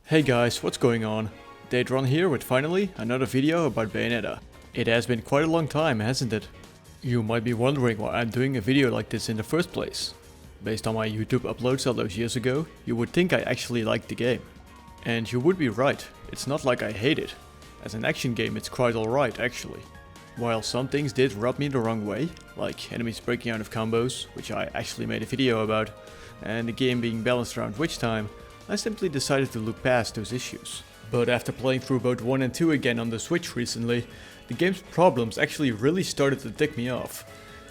Hey guys, what's going on? Daedron here with finally another video about Bayonetta. It has been quite a long time, hasn't it? You might be wondering why I'm doing a video like this in the first place. Based on my YouTube uploads all those years ago, you would think I actually liked the game. And you would be right, it's not like I hate it. As an action game it's quite alright actually. While some things did rub me the wrong way, like enemies breaking out of combos, which I actually made a video about, and the game being balanced around witch time, I simply decided to look past those issues. But after playing through both 1 and 2 again on the Switch recently, the game's problems actually really started to tick me off.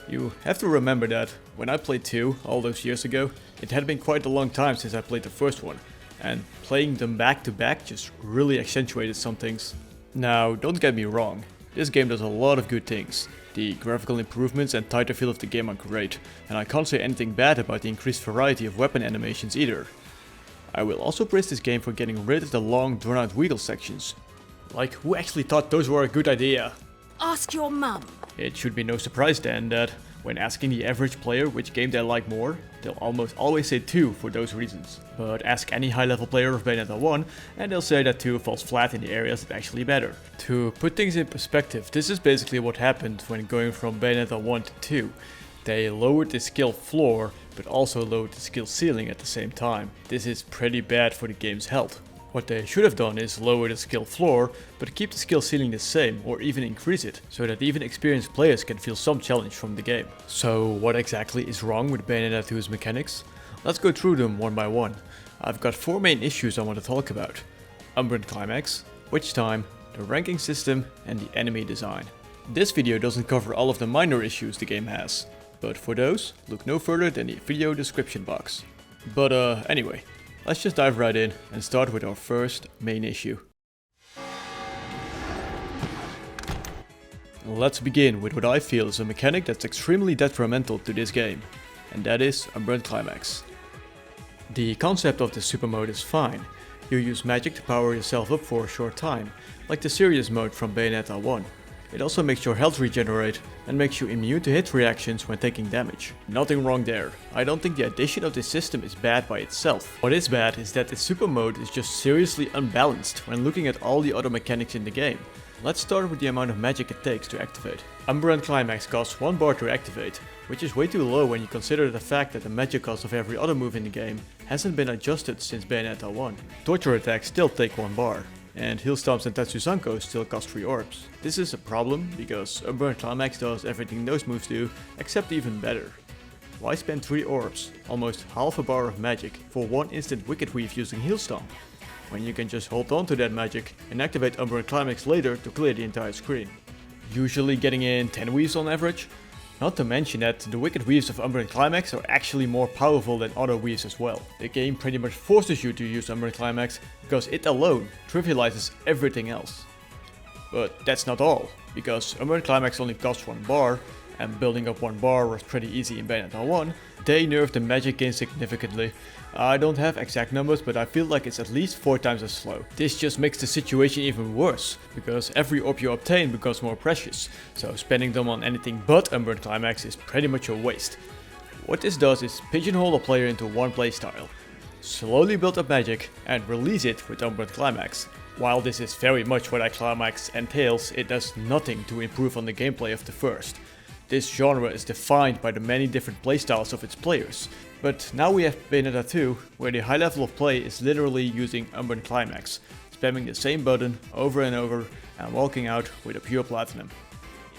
You have to remember that when I played 2 all those years ago, it had been quite a long time since I played the first one, and playing them back to back just really accentuated some things. Now, don't get me wrong, this game does a lot of good things. The graphical improvements and tighter feel of the game are great, and I can't say anything bad about the increased variety of weapon animations either. I will also praise this game for getting rid of the long drawn out wheedle sections. Like, who actually thought those were a good idea? Ask your mum. It should be no surprise then that when asking the average player which game they like more, they'll almost always say 2 for those reasons. But ask any high level player of Bayonetta 1 and they'll say that 2 falls flat in the areas that actually matter. To put things in perspective, this is basically what happened when going from Bayonetta 1 to 2. They lowered the skill floor, but also lowered the skill ceiling at the same time. This is pretty bad for the game's health. What they should have done is lower the skill floor, but keep the skill ceiling the same or even increase it, so that even experienced players can feel some challenge from the game. So what exactly is wrong with Bayonetta 2's mechanics? Let's go through them one by one. I've got 4 main issues I want to talk about. Umbran Climax, Witch Time, the ranking system and the enemy design. This video doesn't cover all of the minor issues the game has, but for those, look no further than the video description box. But anyway, let's just dive right in and start with our first main issue. Let's begin with what I feel is a mechanic that's extremely detrimental to this game, and that is Umbran Climax. The concept of this super mode is fine. You use magic to power yourself up for a short time, like the serious mode from Bayonetta 1. It also makes your health regenerate and makes you immune to hit reactions when taking damage. Nothing wrong there. I don't think the addition of this system is bad by itself. What is bad is that the super mode is just seriously unbalanced when looking at all the other mechanics in the game. Let's start with the amount of magic it takes to activate. Umbran Climax costs 1 bar to activate, which is way too low when you consider the fact that the magic cost of every other move in the game hasn't been adjusted since Bayonetta 1. Torture attacks still take 1 bar. And Heal Stomps and Tatsusanko still cost 3 orbs. This is a problem because Umbran Climax does everything those moves do, except even better. Why spend 3 orbs, almost half a bar of magic, for 1 instant Wicked Weave using Heal Stomp, when you can just hold on to that magic and activate Umbran Climax later to clear the entire screen? Usually getting in 10 weaves on average? Not to mention that the Wicked Weaves of Umbran Climax are actually more powerful than other weaves as well. The game pretty much forces you to use Umbran Climax because it alone trivializes everything else. But that's not all, because Umbran Climax only costs 1 bar, and building up 1 bar was pretty easy in Bayonetta 1, they nerfed the magic gain significantly. I don't have exact numbers, but I feel like it's at least 4 times as slow. This just makes the situation even worse, because every orb you obtain becomes more precious, so spending them on anything but Umbran Climax is pretty much a waste. What this does is pigeonhole a player into one playstyle, slowly build up magic, and release it with Umbran Climax. While this is very much what a Climax entails, it does nothing to improve on the gameplay of the first. This genre is defined by the many different playstyles of its players, but now we have Bayonetta 2, where the high level of play is literally using Umbran Climax, spamming the same button over and over and walking out with a pure platinum.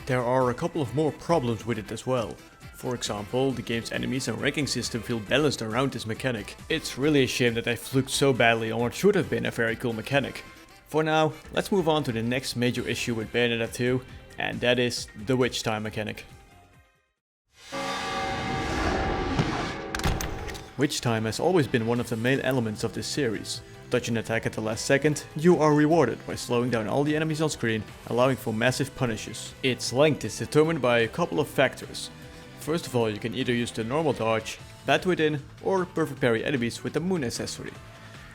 There are a couple of more problems with it as well. For example, the game's enemies and ranking system feel balanced around this mechanic. It's really a shame that they fluked so badly on what should have been a very cool mechanic. For now, let's move on to the next major issue with Bayonetta 2, and that is the Witch Time mechanic. Witch Time has always been one of the main elements of this series. Touch an attack at the last second, you are rewarded by slowing down all the enemies on screen, allowing for massive punishes. Its length is determined by a couple of factors. First of all, you can either use the normal dodge, bat within, or perfect parry enemies with the moon accessory.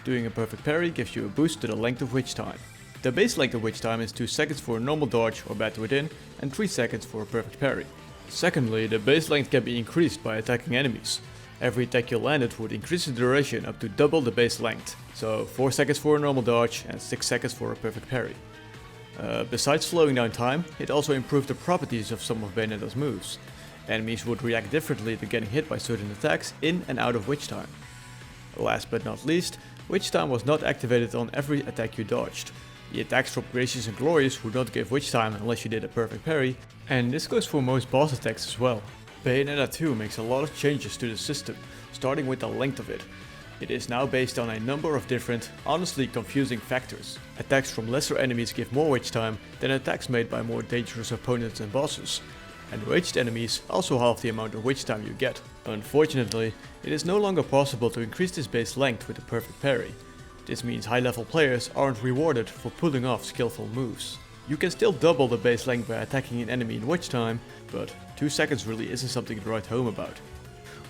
Doing a perfect parry gives you a boost to the length of Witch Time. The base length of Witch Time is 2 seconds for a normal dodge or bat within, and 3 seconds for a perfect parry. Secondly, the base length can be increased by attacking enemies. Every attack you landed would increase the duration up to double the base length, so 4 seconds for a normal dodge and 6 seconds for a perfect parry. Besides slowing down time, it also improved the properties of some of Bayonetta's moves. Enemies would react differently to getting hit by certain attacks in and out of witch time. Last but not least, witch time was not activated on every attack you dodged. The attacks from Gracious and Glorious would not give witch time unless you did a perfect parry, and this goes for most boss attacks as well. Bayonetta 2 makes a lot of changes to the system, starting with the length of it. It is now based on a number of different, honestly confusing factors. Attacks from lesser enemies give more witch time than attacks made by more dangerous opponents and bosses. And raged enemies also halve the amount of witch time you get. Unfortunately, it is no longer possible to increase this base length with a perfect parry. This means high level players aren't rewarded for pulling off skillful moves. You can still double the base length by attacking an enemy in witch time, but 2 seconds really isn't something to write home about.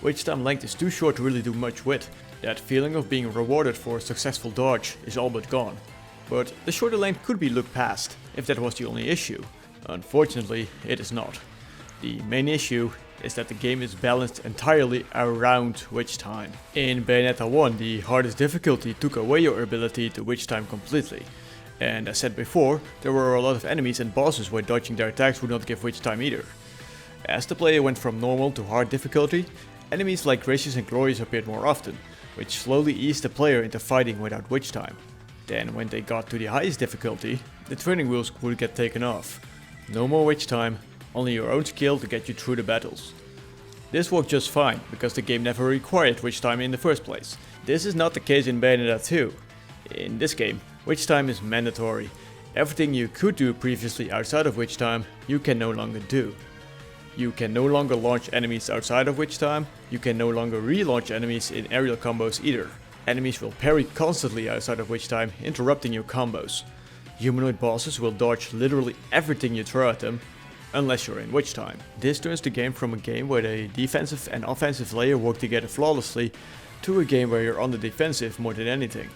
Witch time length is too short to really do much with. That feeling of being rewarded for a successful dodge is all but gone. But the shorter length could be looked past, if that was the only issue. Unfortunately, it is not. The main issue is that the game is balanced entirely around witch time. In Bayonetta 1, the hardest difficulty took away your ability to witch time completely. And as said before, there were a lot of enemies and bosses where dodging their attacks would not give witch time either. As the player went from normal to hard difficulty, enemies like Gracious and Glorious appeared more often, which slowly eased the player into fighting without witch time. Then when they got to the highest difficulty, the training wheels would get taken off. No more witch time, only your own skill to get you through the battles. This worked just fine, because the game never required witch time in the first place. This is not the case in Bayonetta 2. In this game, witch time is mandatory. Everything you could do previously outside of witch time, you can no longer do. You can no longer launch enemies outside of witch time, you can no longer relaunch enemies in aerial combos either. Enemies will parry constantly outside of witch time, interrupting your combos. Humanoid bosses will dodge literally everything you throw at them, unless you're in witch time. This turns the game from a game where the defensive and offensive layer work together flawlessly, to a game where you're on the defensive more than anything.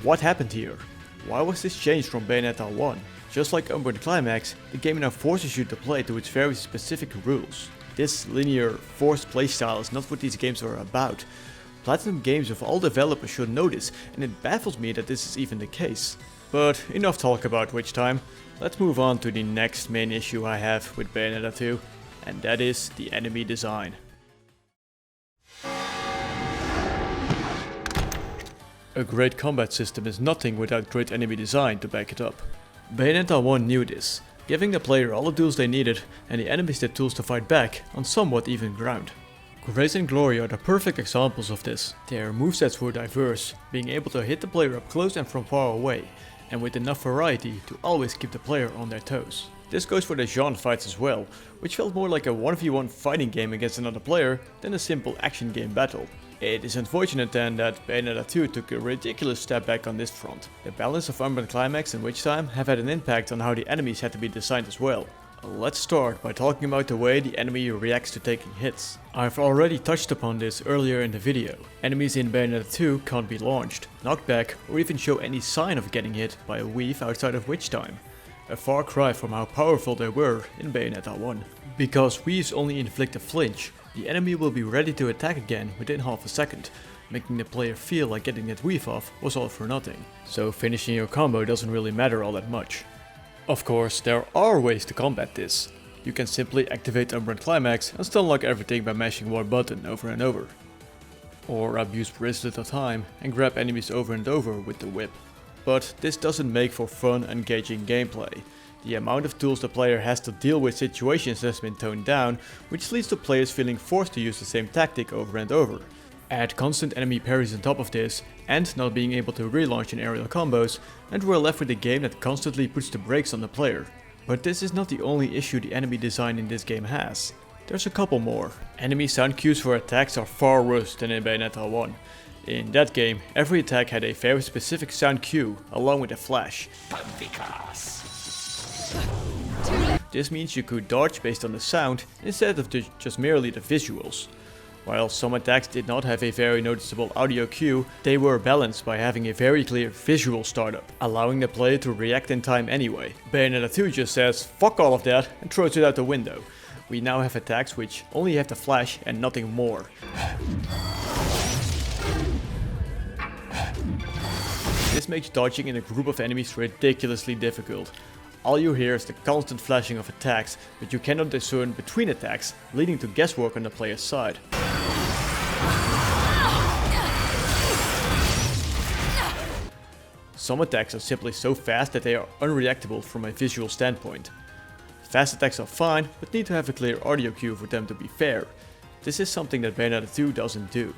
What happened here? Why was this changed from Bayonetta 1? Just like Unburned Climax, the game now forces you to play to its very specific rules. This linear, forced playstyle is not what these games are about. Platinum Games of all developers should know this, and it baffles me that this is even the case. But enough talk about witch time, let's move on to the next main issue I have with Bayonetta 2, and that is the enemy design. A great combat system is nothing without great enemy design to back it up. Bayonetta 1 knew this, giving the player all the tools they needed and the enemies the tools to fight back on somewhat even ground. Grace and Glory are the perfect examples of this. Their movesets were diverse, being able to hit the player up close and from far away, and with enough variety to always keep the player on their toes. This goes for the genre fights as well, which felt more like a 1v1 fighting game against another player than a simple action game battle. It is unfortunate then that Bayonetta 2 took a ridiculous step back on this front. The balance of Unburned Climax and Witch Time have had an impact on how the enemies had to be designed as well. Let's start by talking about the way the enemy reacts to taking hits. I've already touched upon this earlier in the video. Enemies in Bayonetta 2 can't be launched, knocked back, or even show any sign of getting hit by a weave outside of Witch Time. A far cry from how powerful they were in Bayonetta 1. Because weaves only inflict a flinch, the enemy will be ready to attack again within half a second, making the player feel like getting that weave off was all for nothing. So finishing your combo doesn't really matter all that much. Of course, there are ways to combat this. You can simply activate Unburned Climax and stunlock everything by mashing one button over and over. Or abuse Bracelet of Time and grab enemies over and over with the whip. But this doesn't make for fun, engaging gameplay. The amount of tools the player has to deal with situations has been toned down, which leads to players feeling forced to use the same tactic over and over. Add constant enemy parries on top of this, and not being able to relaunch in aerial combos, and we're left with a game that constantly puts the brakes on the player. But this is not the only issue the enemy design in this game has. There's a couple more. Enemy sound cues for attacks are far worse than in Bayonetta 1. In that game, every attack had a very specific sound cue, along with a flash. This means you could dodge based on the sound, instead of just merely the visuals. While some attacks did not have a very noticeable audio cue, they were balanced by having a very clear visual startup, allowing the player to react in time anyway. Bayonetta 2 just says fuck all of that and throws it out the window. we now have attacks which only have the flash and nothing more. This makes dodging in a group of enemies ridiculously difficult. All you hear is the constant flashing of attacks, but you cannot discern between attacks, leading to guesswork on the player's side. Some attacks are simply so fast that they are unreactable from a visual standpoint. Fast attacks are fine, but need to have a clear audio cue for them to be fair. This is something that Bayonetta 2 doesn't do.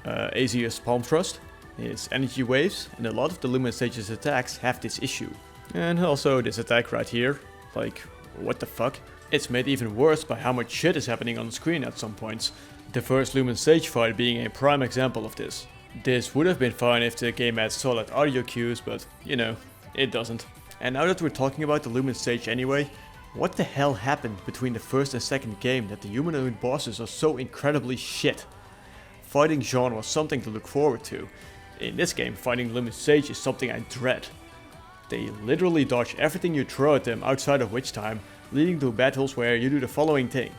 Azir's palm thrust, his energy waves, and a lot of the Lumen Stage's attacks have this issue. And also this attack right here, like, what the fuck? It's made even worse by how much shit is happening on the screen at some points, the first Lumen Stage fight being a prime example of this. This would have been fine if the game had solid audio cues, but you know, it doesn't. And now that we're talking about the Lumen Stage anyway, what the hell happened between the first and second game that the humanoid bosses are so incredibly shit? Fighting Jean was something to look forward to. In this game, fighting Lumen Sage is something I dread. They literally dodge everything you throw at them outside of Witch Time, leading to battles where you do the following thing.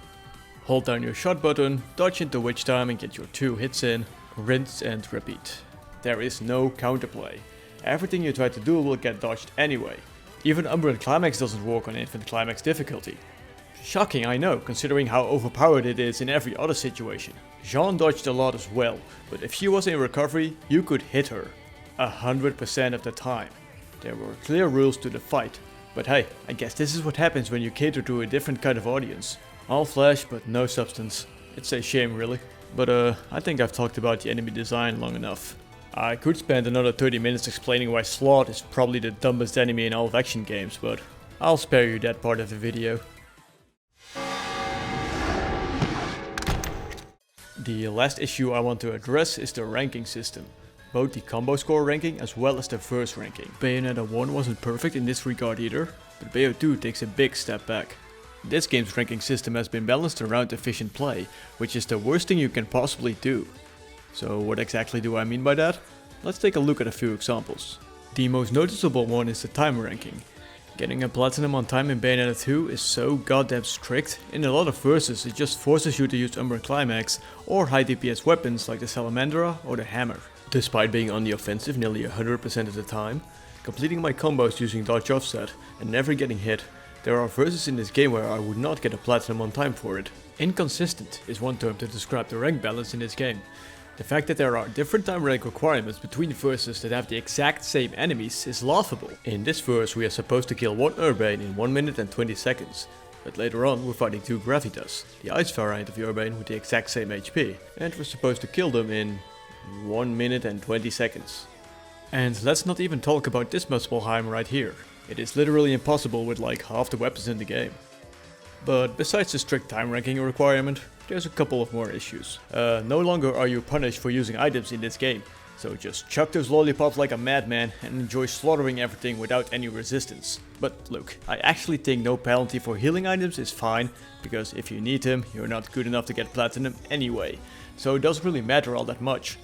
Hold down your shot button, dodge into Witch Time and get your 2 hits in, rinse and repeat. There is no counterplay. Everything you try to do will get dodged anyway. Even Unburned Climax doesn't work on Infinite Climax difficulty. Shocking, I know, considering how overpowered it is in every other situation. Jean dodged a lot as well, but if she was in recovery, you could hit her 100% of the time. There were clear rules to the fight, but hey, I guess this is what happens when you cater to a different kind of audience. All flesh but no substance. It's a shame really, but I think I've talked about the enemy design long enough. I could spend another 30 minutes explaining why Slot is probably the dumbest enemy in all of action games, but I'll spare you that part of the video. The last issue I want to address is the ranking system. Both the combo score ranking as well as the verse ranking. Bayonetta 1 wasn't perfect in this regard either, but Bayo 2 takes a big step back. This game's ranking system has been balanced around efficient play, which is the worst thing you can possibly do. So what exactly do I mean by that? Let's take a look at a few examples. The most noticeable one is the time ranking. Getting a platinum on time in Bayonetta 2 is so goddamn strict. In a lot of verses it just forces you to use Unburned Climax or high DPS weapons like the Salamandra or the Hammer. Despite being on the offensive nearly 100% of the time, completing my combos using dodge offset and never getting hit, there are verses in this game where I would not get a platinum on time for it. Inconsistent is one term to describe the rank balance in this game. The fact that there are different time rank requirements between verses that have the exact same enemies is laughable. In this verse we are supposed to kill 1 Urbane in 1 minute and 20 seconds. But later on we're fighting 2 Gravitas, the ice variant of Urbane with the exact same HP, and we're supposed to kill them in 1 minute and 20 seconds. And let's not even talk about this Muspelheim right here. It is literally impossible with like half the weapons in the game. But besides the strict time ranking requirement, there's a couple of more issues. No longer are you punished for using items in this game, so just chuck those lollipops like a madman and enjoy slaughtering everything without any resistance. But look, I actually think no penalty for healing items is fine, because if you need them, you're not good enough to get platinum anyway, so it doesn't really matter all that much.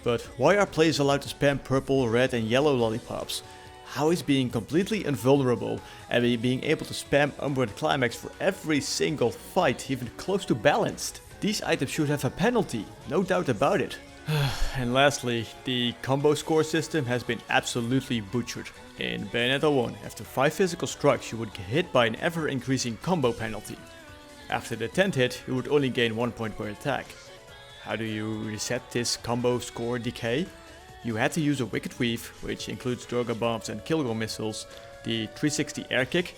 But why are players allowed to spam purple, red and yellow lollipops? How is being completely invulnerable and being able to spam Unburned Climax for every single fight even close to balanced? These items should have a penalty, no doubt about it. And lastly, the combo score system has been absolutely butchered. In Bayonetta 1, after 5 physical strikes you would get hit by an ever increasing combo penalty. After the 10th hit you would only gain 1 point per attack. How do you reset this combo score decay? You had to use a Wicked Weave, which includes Durga Bombs and Killgo Missiles, the 360 Air Kick,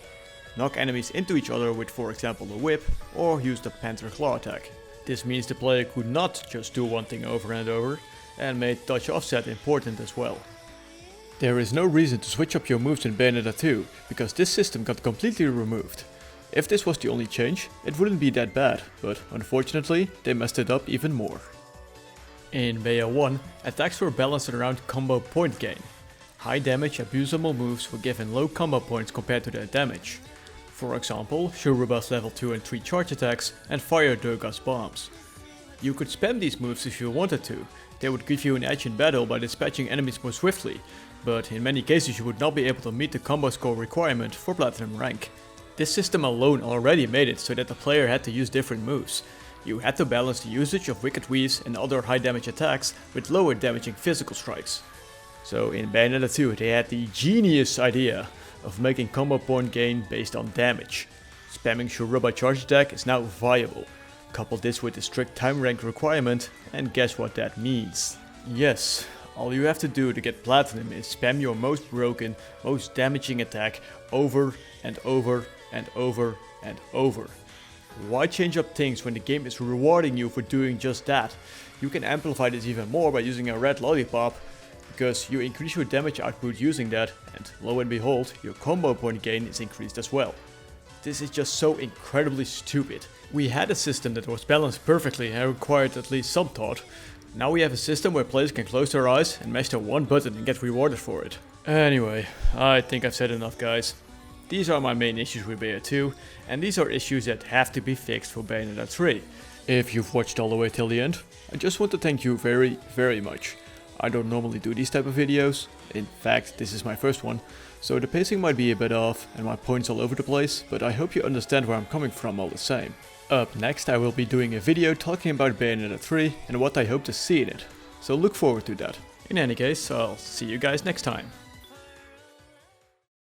knock enemies into each other with for example a whip, or use the Panther Claw attack. This means the player could not just do one thing over and over, and made dodge offset important as well. There is no reason to switch up your moves in Bayonetta 2, because this system got completely removed. If this was the only change, it wouldn't be that bad, but unfortunately they messed it up even more. In Bayo 1, attacks were balanced around combo point gain. High damage abusable moves were given low combo points compared to their damage. For example, Shuruba's level 2 and 3 charge attacks and Fire Durga's bombs. You could spam these moves if you wanted to. They would give you an edge in battle by dispatching enemies more swiftly, but in many cases you would not be able to meet the combo score requirement for platinum rank. This system alone already made it so that the player had to use different moves. You had to balance the usage of wicked weaves and other high damage attacks with lower damaging physical strikes. So in Bayonetta 2 they had the genius idea of making combo point gain based on damage. Spamming Shuruba charge attack is now viable. Couple this with the strict time rank requirement and guess what that means. Yes, all you have to do to get platinum is spam your most broken, most damaging attack over and over and over and over. Why change up things when the game is rewarding you for doing just that? You can amplify this even more by using a red lollipop, because you increase your damage output using that, and lo and behold, your combo point gain is increased as well. This is just so incredibly stupid. We had a system that was balanced perfectly and required at least some thought. Now we have a system where players can close their eyes and mash their one button and get rewarded for it. Anyway, I think I've said enough, guys. These are my main issues with Bayonetta 2, and these are issues that have to be fixed for Bayonetta 3. If you've watched all the way till the end, I just want to thank you very, very much. I don't normally do these type of videos, in fact this is my first one, so the pacing might be a bit off and my points all over the place, but I hope you understand where I'm coming from all the same. Up next I will be doing a video talking about Bayonetta 3 and what I hope to see in it, so look forward to that. In any case, I'll see you guys next time.